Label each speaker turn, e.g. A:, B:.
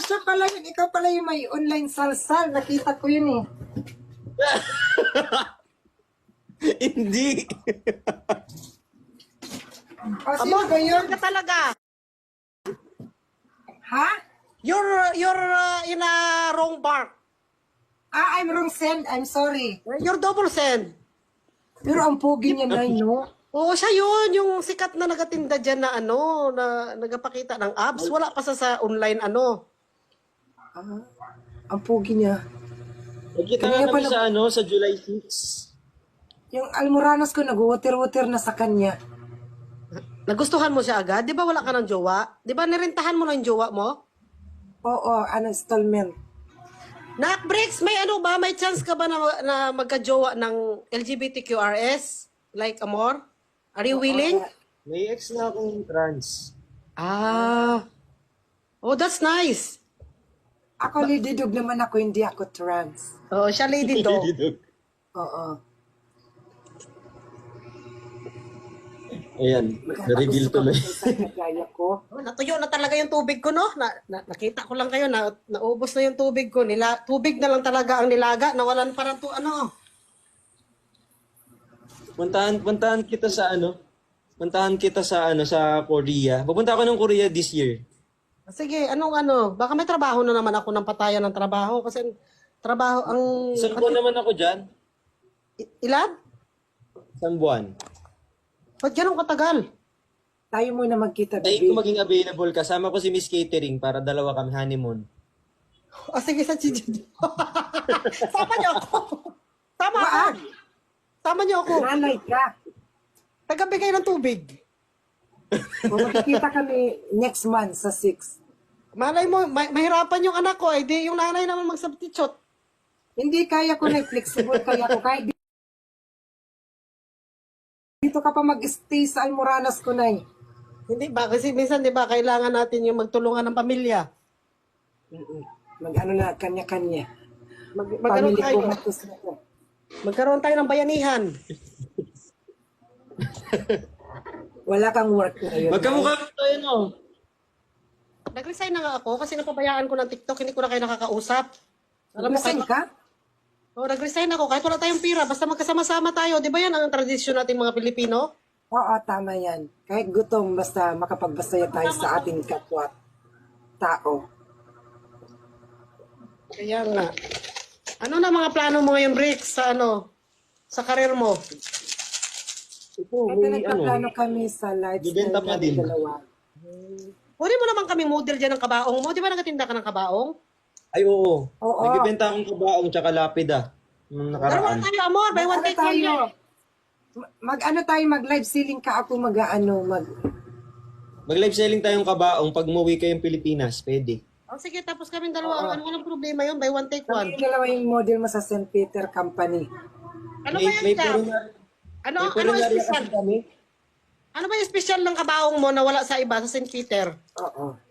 A: siya pala yun. Ikaw pala yung may online salsal. Nakita ko yun eh.
B: Hindi.
A: O, sino ba yun?
C: Ka talaga.
A: Ha?
C: You're in a wrong bar.
A: Ah, I'm wrong send. I'm sorry.
C: You're double send.
A: Pero ang pogi niya na, no?
C: Oo, siya yun. Yung sikat na nagatinda dyan na ano, na nagapakita ng abs. Wala pa sa online ano.
A: Ah, ang pogi niya.
B: Nagkita
A: Kaya
B: nga kami
A: pala-
B: sa sa July 6.
A: Yung almoranas ko, nag-water-water na sa kanya.
C: Nagustuhan mo siya agad? Di ba wala ka ng jowa? Di ba nirentahan mo lang yung jowa mo?
A: Oo, installment.
C: Nak Bricks, may ano ba? May chance ka ba na magka-jowa ng LGBTQRS? Like Amor? Are you willing?
B: May ex na akong trans.
C: Ah. Oh, that's nice.
A: Ako, lididog naman ako, hindi ako trans.
C: Oh, siya lady dog.
A: Oo.
B: Ayan, na-reveal
A: Gusto ko
B: tuloy.
A: sa kagaya ko.
C: Oh, natuyo na talaga yung tubig ko, no? Nakita ko lang kayo, naubos na yung tubig ko. Tubig na lang talaga ang nilaga, nawalan parang to, ano.
B: Puntahan kita sa Puntahan kita sa sa Korea. Pupunta ako ng Korea this year.
C: Sige, anong baka may trabaho na naman ako ng patayan ng trabaho. Kasi trabaho, ang...
B: Isang buwan naman ako dyan.
C: Ilan?
B: Isang buwan.
C: Ba't ganun katagal?
A: Tayo muna magkita,
B: Tayo
A: baby.
B: ko maging available. Kasama ko si Miss Catering para dalawa kami honeymoon.
C: O sige, sa Chichi. Sama niyo ako. Sama ako.
A: Waan?
C: Sama niyo ako.
A: Nanay ka.
C: Tagabigay ng tubig.
A: O, magkikita kami next month sa 6.
C: Malay mo, mahirapan yung anak ko. Eh, di yung nanay naman mag-substitute.
A: Hindi kaya ko na flexible kaya ko. Kahit dito ka pa mag-stay sa Almoranas ko na eh.
C: Hindi ba? Kasi minsan, di ba, kailangan natin yung magtulungan ng pamilya.
A: Mag-ano na, kanya-kanya.
C: Magkaroon
A: Family
C: tayo.
A: ko, matos na ko.
C: Magkaroon tayo ng bayanihan.
A: Wala kang work ngayon.
B: Magkamukha tayo, no?
C: Nag-resign na nga ako kasi napabayaan ko ng TikTok, hindi ko na kayo nakakausap. Alam mo,
A: Resign
C: kahit,
A: ka?
C: nag-resign ako kahit wala tayong pira, basta magkasama-sama tayo. Di ba yan ang tradisyon nating mga Pilipino?
A: Oo, tama yan. Kahit gutom, basta makapagbasaya tayo sa ating kapwa tao.
C: Kaya nga. Ano na mga plano mo ngayon, Rick, sa sa karir mo?
B: Ito,
A: Ito nagpaplano kami sa lifestyle
B: Bibenta pa
A: namin
B: din.
A: dalawa.
C: Pwede mo naman kami model dyan ng kabaong mo. Di ba nagatinda ka ng kabaong?
B: Ay, oo.
A: Oo.
B: Nagbibenta akong kabaong tsaka lapida. Nung
C: Dalawa
B: nakaraan.
C: tayo, amor. By one
A: Ano
C: take one
A: tayo?
C: yan.
A: Mag-ano tayo, mag-live selling ka ako,
B: Mag-live selling tayong kabaong pag umuwi kayong Pilipinas. Pwede.
C: O sige, tapos kami dalawa. Walang problema yun. By one take one.
A: Kami yung dalawa yung model mo sa St. Peter Company.
C: Ano ba yan ka? Ano ang
B: perinarya
C: special?
B: kasi kami.
C: Ano ba yung special ng kabaong mo na wala sa iba, sa St. Peter?
A: Oo.